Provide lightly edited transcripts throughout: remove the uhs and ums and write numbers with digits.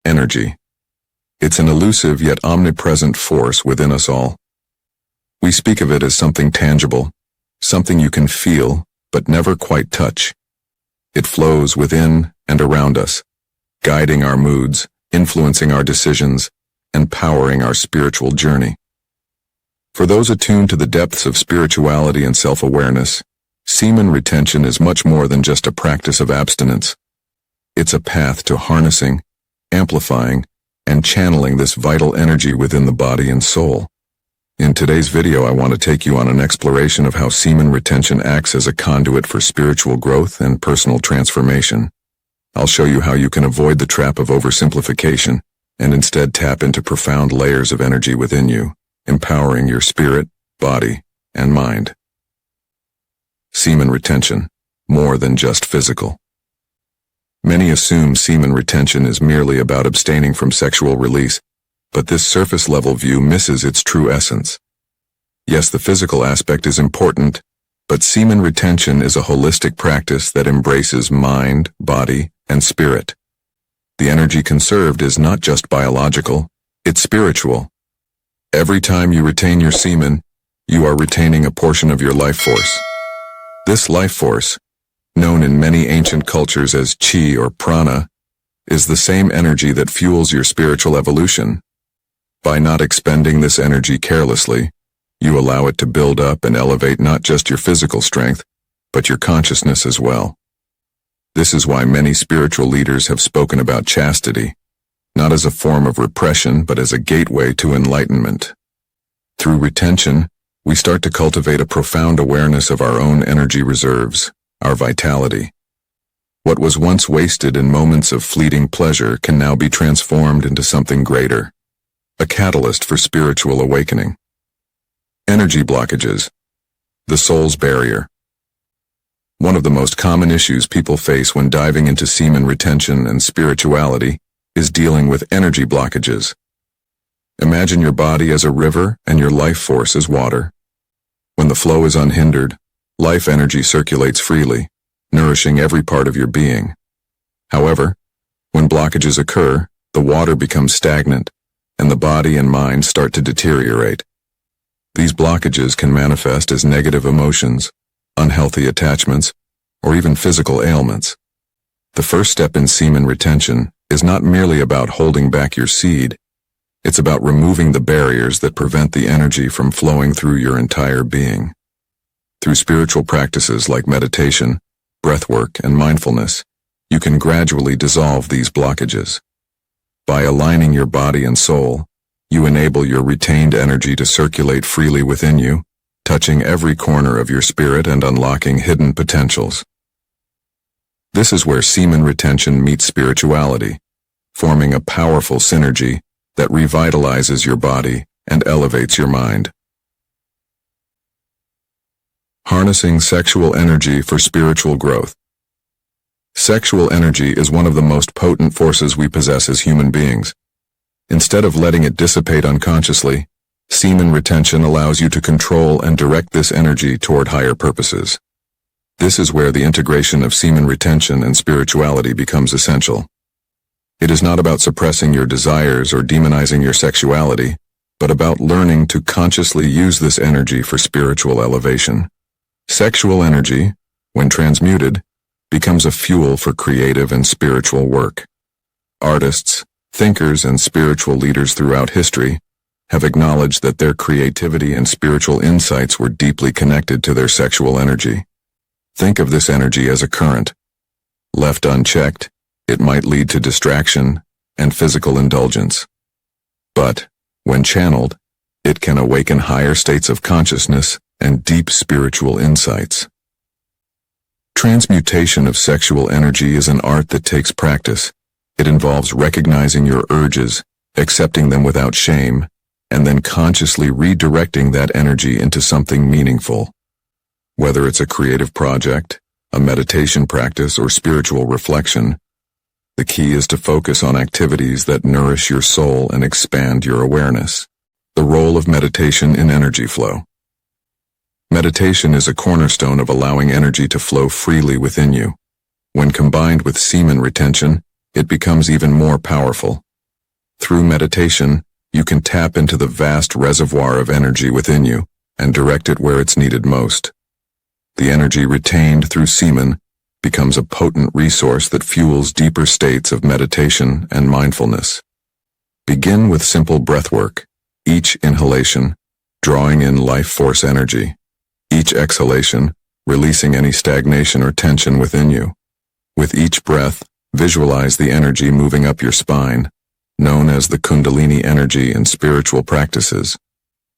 Energy. It's an elusive yet omnipresent force within us all. We speak of it as something tangible, something you can feel, but never quite touch. It flows within and around us, guiding our moods, influencing our decisions, and powering our spiritual journey. For those attuned to the depths of spirituality and self-awareness, semen retention is much more than just a practice of abstinence. It's a path to harnessing, amplifying, and channeling this vital energy within the body and soul. In today's video, I want to take you on an exploration of how semen retention acts as a conduit for spiritual growth and personal transformation. I'll show you how you can avoid the trap of oversimplification and instead tap into profound layers of energy within you, empowering your spirit, body, and mind. Semen retention, more than just physical. Many assume semen retention is merely about abstaining from sexual release, but this surface-level view misses its true essence. Yes, the physical aspect is important, but semen retention is a holistic practice that embraces mind, body, and spirit. The energy conserved is not just biological, it's spiritual. Every time you retain your semen, you are retaining a portion of your life force. This life force, known in many ancient cultures as chi or prana, is the same energy that fuels your spiritual evolution. By not expending this energy carelessly, you allow it to build up and elevate not just your physical strength, but your consciousness as well. This is why many spiritual leaders have spoken about chastity, not as a form of repression, but as a gateway to enlightenment. Through retention, we start to cultivate a profound awareness of our own energy reserves, our vitality. What was once wasted in moments of fleeting pleasure can now be transformed into something greater, a catalyst for spiritual awakening. Energy blockages, the soul's barrier. One of the most common issues people face when diving into semen retention and spirituality is dealing with energy blockages. Imagine your body as a river and your life force as water. When the flow is unhindered, life energy circulates freely, nourishing every part of your being. However, when blockages occur, the water becomes stagnant, and the body and mind start to deteriorate. These blockages can manifest as negative emotions, unhealthy attachments, or even physical ailments. The first step in semen retention is not merely about holding back your seed. It's about removing the barriers that prevent the energy from flowing through your entire being. Through spiritual practices like meditation, breathwork, and mindfulness, you can gradually dissolve these blockages. By aligning your body and soul, you enable your retained energy to circulate freely within you, touching every corner of your spirit and unlocking hidden potentials. This is where semen retention meets spirituality, forming a powerful synergy that revitalizes your body and elevates your mind. Harnessing sexual energy for spiritual growth. Sexual energy is one of the most potent forces we possess as human beings. Instead of letting it dissipate unconsciously, semen retention allows you to control and direct this energy toward higher purposes. This is where the integration of semen retention and spirituality becomes essential. It is not about suppressing your desires or demonizing your sexuality, but about learning to consciously use this energy for spiritual elevation. Sexual energy, when transmuted, becomes a fuel for creative and spiritual work. Artists, thinkers, and spiritual leaders throughout history have acknowledged that their creativity and spiritual insights were deeply connected to their sexual energy. Think of this energy as a current. Left unchecked, it might lead to distraction and physical indulgence. But, when channeled, it can awaken higher states of consciousness and deep spiritual insights. Transmutation of sexual energy is an art that takes practice. It involves recognizing your urges, accepting them without shame, and then consciously redirecting that energy into something meaningful. Whether it's a creative project, a meditation practice, or spiritual reflection, the key is to focus on activities that nourish your soul and expand your awareness. The role of meditation in energy flow. Meditation is a cornerstone of allowing energy to flow freely within you. When combined with semen retention, it becomes even more powerful, Through meditation, you can tap into the vast reservoir of energy within you and direct it where it's needed most. The energy retained through semen becomes a potent resource that fuels deeper states of meditation and mindfulness. Begin with simple breathwork, each inhalation drawing in life force energy, each exhalation releasing any stagnation or tension within you. With each breath, visualize the energy moving up your spine, known as the Kundalini energy in spiritual practices.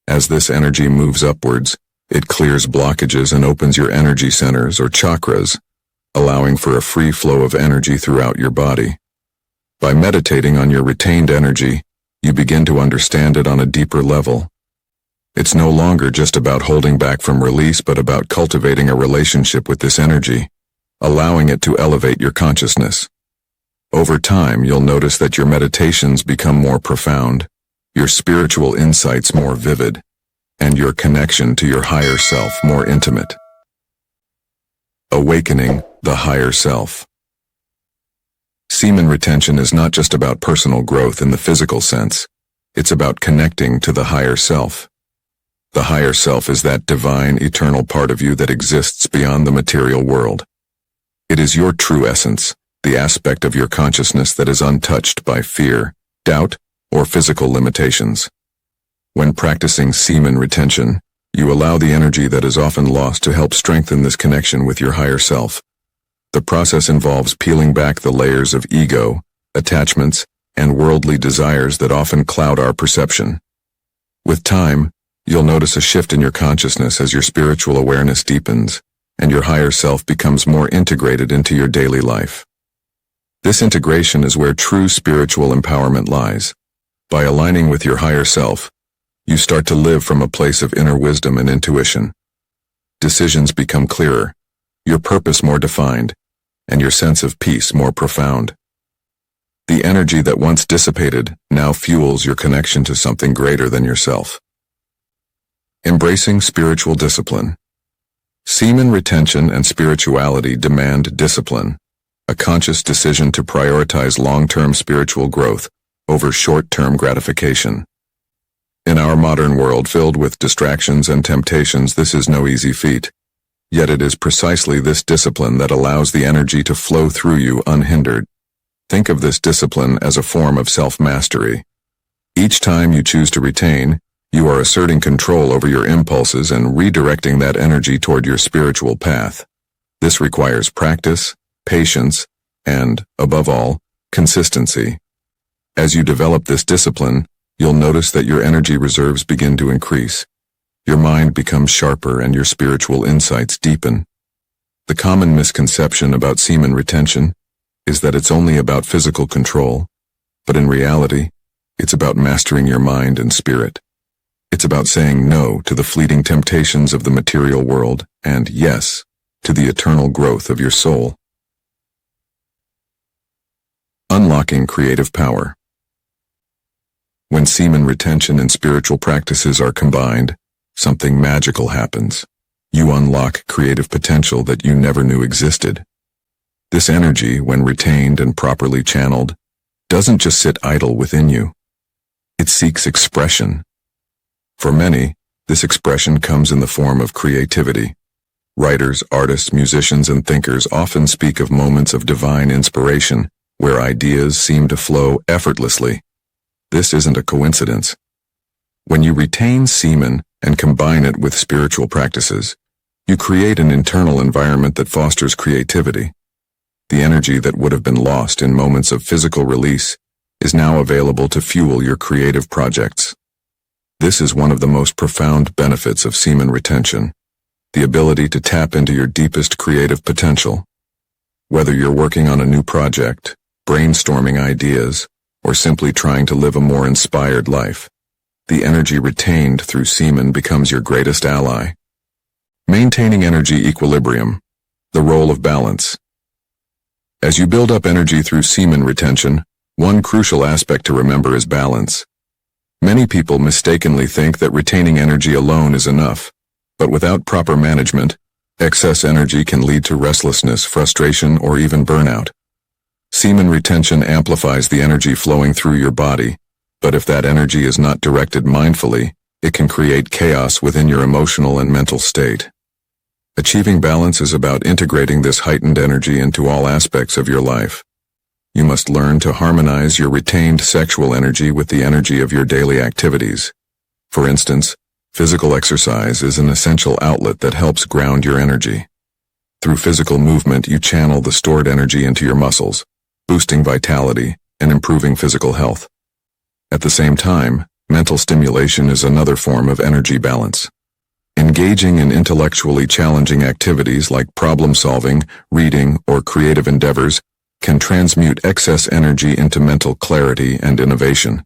As this energy moves upwards, it clears blockages and opens your energy centers or chakras, allowing for a free flow of energy throughout your body. By meditating on your retained energy, you begin to understand it on a deeper level. It's no longer just about holding back from release, but about cultivating a relationship with this energy, allowing it to elevate your consciousness. Over time, you'll notice that your meditations become more profound, your spiritual insights more vivid, and your connection to your higher self more intimate. Awakening the higher self. Semen retention is not just about personal growth in the physical sense. It's about connecting to the higher self. The higher self is that divine, eternal part of you that exists beyond the material world. It is your true essence, the aspect of your consciousness that is untouched by fear, doubt, or physical limitations. When practicing semen retention, you allow the energy that is often lost to help strengthen this connection with your higher self. The process involves peeling back the layers of ego, attachments, and worldly desires that often cloud our perception. With time, you'll notice a shift in your consciousness as your spiritual awareness deepens, and your higher self becomes more integrated into your daily life. This integration is where true spiritual empowerment lies. By aligning with your higher self, you start to live from a place of inner wisdom and intuition. Decisions become clearer, your purpose more defined, and your sense of peace more profound. The energy that once dissipated now fuels your connection to something greater than yourself. Embracing spiritual discipline. Semen retention and spirituality demand discipline, a conscious decision to prioritize long-term spiritual growth over short-term gratification. In our modern world filled with distractions and temptations, this is no easy feat. Yet it is precisely this discipline that allows the energy to flow through you unhindered. Think of this discipline as a form of self-mastery. Each time you choose to retain, you are asserting control over your impulses and redirecting that energy toward your spiritual path. This requires practice, patience, and, above all, consistency. As you develop this discipline, you'll notice that your energy reserves begin to increase. Your mind becomes sharper and your spiritual insights deepen. The common misconception about semen retention is that it's only about physical control, but in reality, it's about mastering your mind and spirit. It's about saying no to the fleeting temptations of the material world and yes to the eternal growth of your soul. Unlocking creative power. When semen retention and spiritual practices are combined, something magical happens. You unlock creative potential that you never knew existed. This energy, when retained and properly channeled, doesn't just sit idle within you. It seeks expression. For many, this expression comes in the form of creativity. Writers, artists, musicians, and thinkers often speak of moments of divine inspiration, where ideas seem to flow effortlessly. This isn't a coincidence. When you retain semen and combine it with spiritual practices, you create an internal environment that fosters creativity. The energy that would have been lost in moments of physical release is now available to fuel your creative projects. This is one of the most profound benefits of semen retention, the ability to tap into your deepest creative potential. Whether you're working on a new project, brainstorming ideas, or simply trying to live a more inspired life, the energy retained through semen becomes your greatest ally. Maintaining energy equilibrium, the role of balance. As you build up energy through semen retention, one crucial aspect to remember is balance. Many people mistakenly think that retaining energy alone is enough, but without proper management, excess energy can lead to restlessness, frustration, or even burnout. Semen retention amplifies the energy flowing through your body, But if that energy is not directed mindfully, it can create chaos within your emotional and mental state. Achieving balance is about integrating this heightened energy into all aspects of your life. You must learn to harmonize your retained sexual energy with the energy of your daily activities. For instance, physical exercise is an essential outlet that helps ground your energy. Through physical movement, you channel the stored energy into your muscles, boosting vitality and improving physical health. At the same time, mental stimulation is another form of energy balance. Engaging in intellectually challenging activities like problem-solving, reading, or creative endeavors can transmute excess energy into mental clarity and innovation.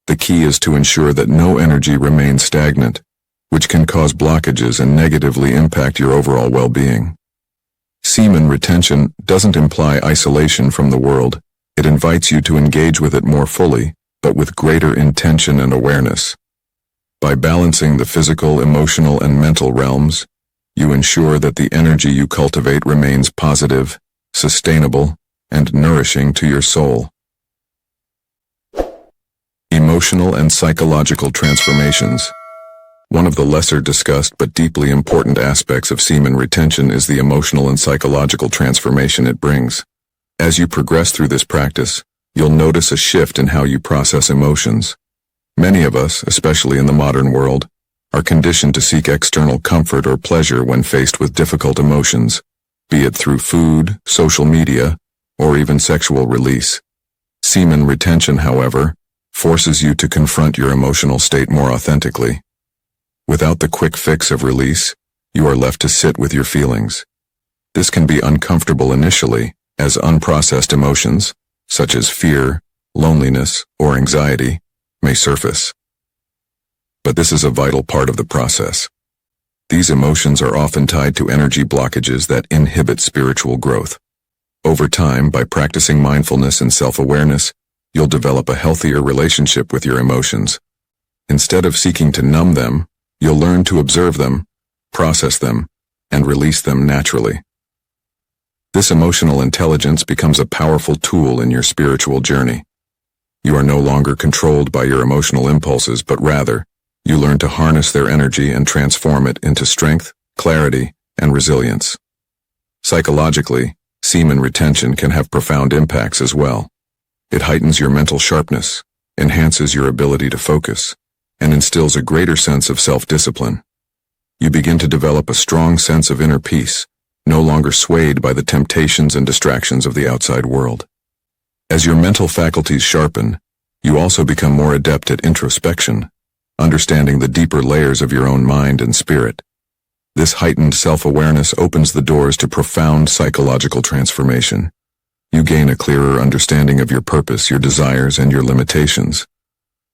The key is to ensure that no energy remains stagnant, which can cause blockages and negatively impact your overall well-being. Semen retention doesn't imply isolation from the world. It invites you to engage with it more fully, but with greater intention and awareness. By balancing the physical, emotional, and mental realms, you ensure that the energy you cultivate remains positive, sustainable, and nourishing to your soul. Emotional and psychological transformations. One of the lesser discussed but deeply important aspects of semen retention is the emotional and psychological transformation it brings. As you progress through this practice, you'll notice a shift in how you process emotions. Many of us, especially in the modern world, are conditioned to seek external comfort or pleasure when faced with difficult emotions, be it through food, social media, or even sexual release. Semen retention, however, forces you to confront your emotional state more authentically. Without the quick fix of release, you are left to sit with your feelings. This can be uncomfortable initially, as unprocessed emotions, such as fear, loneliness, or anxiety, may surface. But this is a vital part of the process. These emotions are often tied to energy blockages that inhibit spiritual growth. Over time, by practicing mindfulness and self-awareness, you'll develop a healthier relationship with your emotions. Instead of seeking to numb them, you'll learn to observe them, process them, and release them naturally. This emotional intelligence becomes a powerful tool in your spiritual journey. You are no longer controlled by your emotional impulses, but rather, you learn to harness their energy and transform it into strength, clarity, and resilience. Psychologically, semen retention can have profound impacts as well. It heightens your mental sharpness, enhances your ability to focus, and instills a greater sense of self-discipline. You begin to develop a strong sense of inner peace, no longer swayed by the temptations and distractions of the outside world. As your mental faculties sharpen, you also become more adept at introspection, understanding the deeper layers of your own mind and spirit. This heightened self-awareness opens the doors to profound psychological transformation. You gain a clearer understanding of your purpose, your desires, and your limitations.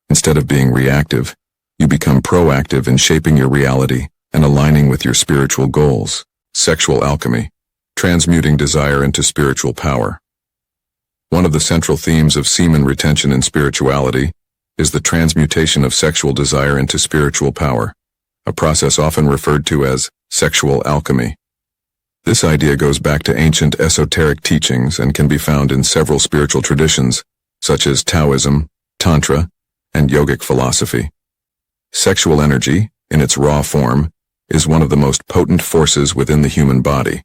Instead of being reactive, you become proactive in shaping your reality and aligning with your spiritual goals. Sexual alchemy, transmuting desire into spiritual power. One of the central themes of semen retention in spirituality is the transmutation of sexual desire into spiritual power, a process often referred to as sexual alchemy. This idea goes back to ancient esoteric teachings and can be found in several spiritual traditions, such as Taoism, Tantra, and yogic philosophy. Sexual energy, in its raw form, is one of the most potent forces within the human body.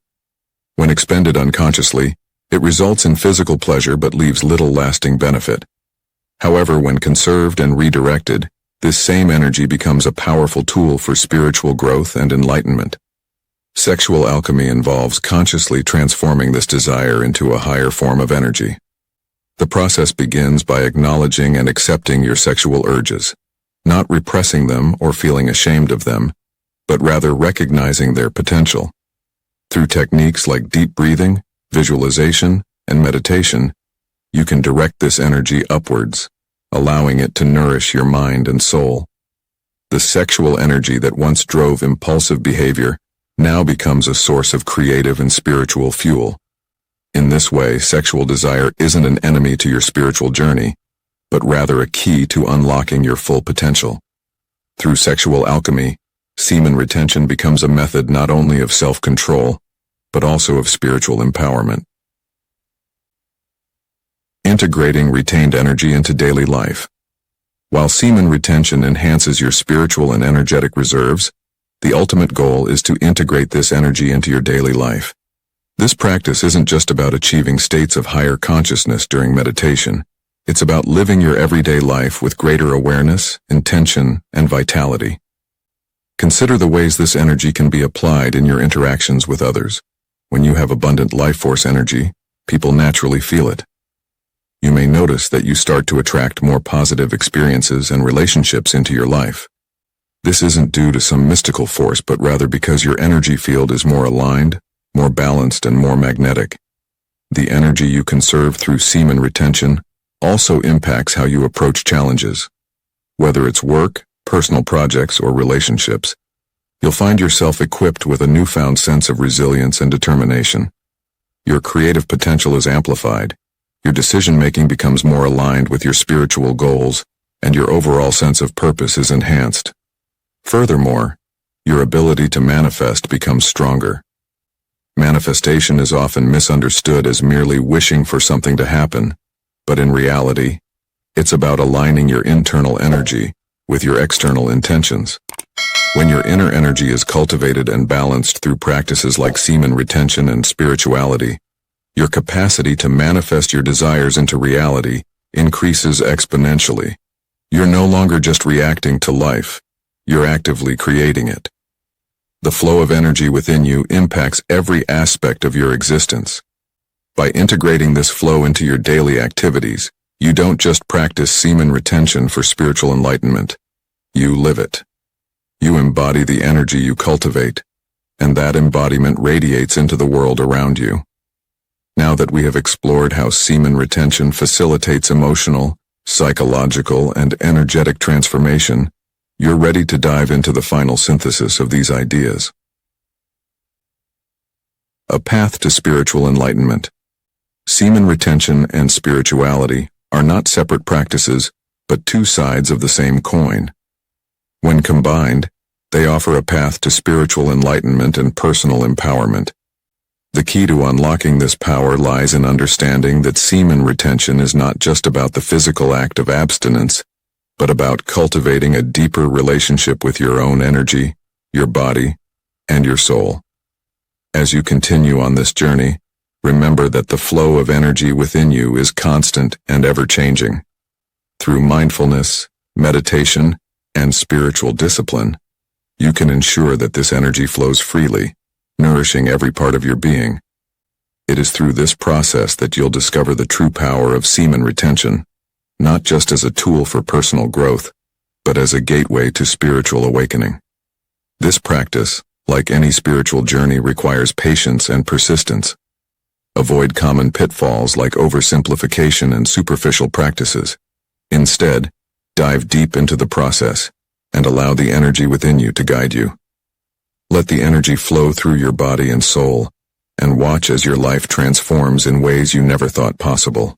When expended unconsciously, it results in physical pleasure but leaves little lasting benefit. However, when conserved and redirected, this same energy becomes a powerful tool for spiritual growth and enlightenment. Sexual alchemy involves consciously transforming this desire into a higher form of energy. The process begins by acknowledging and accepting your sexual urges, not repressing them or feeling ashamed of them, but rather recognizing their potential. Through techniques like deep breathing, visualization, and meditation, you can direct this energy upwards, allowing it to nourish your mind and soul. The sexual energy that once drove impulsive behavior now becomes a source of creative and spiritual fuel. In this way, sexual desire isn't an enemy to your spiritual journey, but rather a key to unlocking your full potential. Through sexual alchemy, semen retention becomes a method not only of self-control, but also of spiritual empowerment. Integrating retained energy into daily life. While semen retention enhances your spiritual and energetic reserves, the ultimate goal is to integrate this energy into your daily life. This practice isn't just about achieving states of higher consciousness during meditation. It's about living your everyday life with greater awareness, intention, and vitality. Consider the ways this energy can be applied in your interactions with others. When you have abundant life force energy, people naturally feel it. You may notice that you start to attract more positive experiences and relationships into your life. This isn't due to some mystical force, but rather because your energy field is more aligned, more balanced, and more magnetic. The energy you conserve through semen retention also impacts how you approach challenges. Whether it's work, personal projects, or relationships, you'll find yourself equipped with a newfound sense of resilience and determination. Your creative potential is amplified, your decision-making becomes more aligned with your spiritual goals, and your overall sense of purpose is enhanced. Furthermore, your ability to manifest becomes stronger. Manifestation is often misunderstood as merely wishing for something to happen, but in reality, it's about aligning your internal energy with your external intentions. When your inner energy is cultivated and balanced through practices like semen retention and spirituality, your capacity to manifest your desires into reality increases exponentially. You're no longer just reacting to life, you're actively creating it. The flow of energy within you impacts every aspect of your existence. By integrating this flow into your daily activities, you don't just practice semen retention for spiritual enlightenment. You live it. You embody the energy you cultivate, and that embodiment radiates into the world around you. Now that we have explored how semen retention facilitates emotional, psychological, and energetic transformation, you're ready to dive into the final synthesis of these ideas. A path to spiritual enlightenment. Semen retention and spirituality are not separate practices, but two sides of the same coin. When combined, they offer a path to spiritual enlightenment and personal empowerment. The key to unlocking this power lies in understanding that semen retention is not just about the physical act of abstinence, but about cultivating a deeper relationship with your own energy, your body, and your soul. As you continue on this journey, remember that the flow of energy within you is constant and ever-changing. Through mindfulness, meditation, and spiritual discipline, you can ensure that this energy flows freely, nourishing every part of your being. It is through this process that you'll discover the true power of semen retention, not just as a tool for personal growth, but as a gateway to spiritual awakening. This practice, like any spiritual journey, requires patience and persistence. Avoid common pitfalls like oversimplification and superficial practices. Instead, dive deep into the process and allow the energy within you to guide you. Let the energy flow through your body and soul, and watch as your life transforms in ways you never thought possible.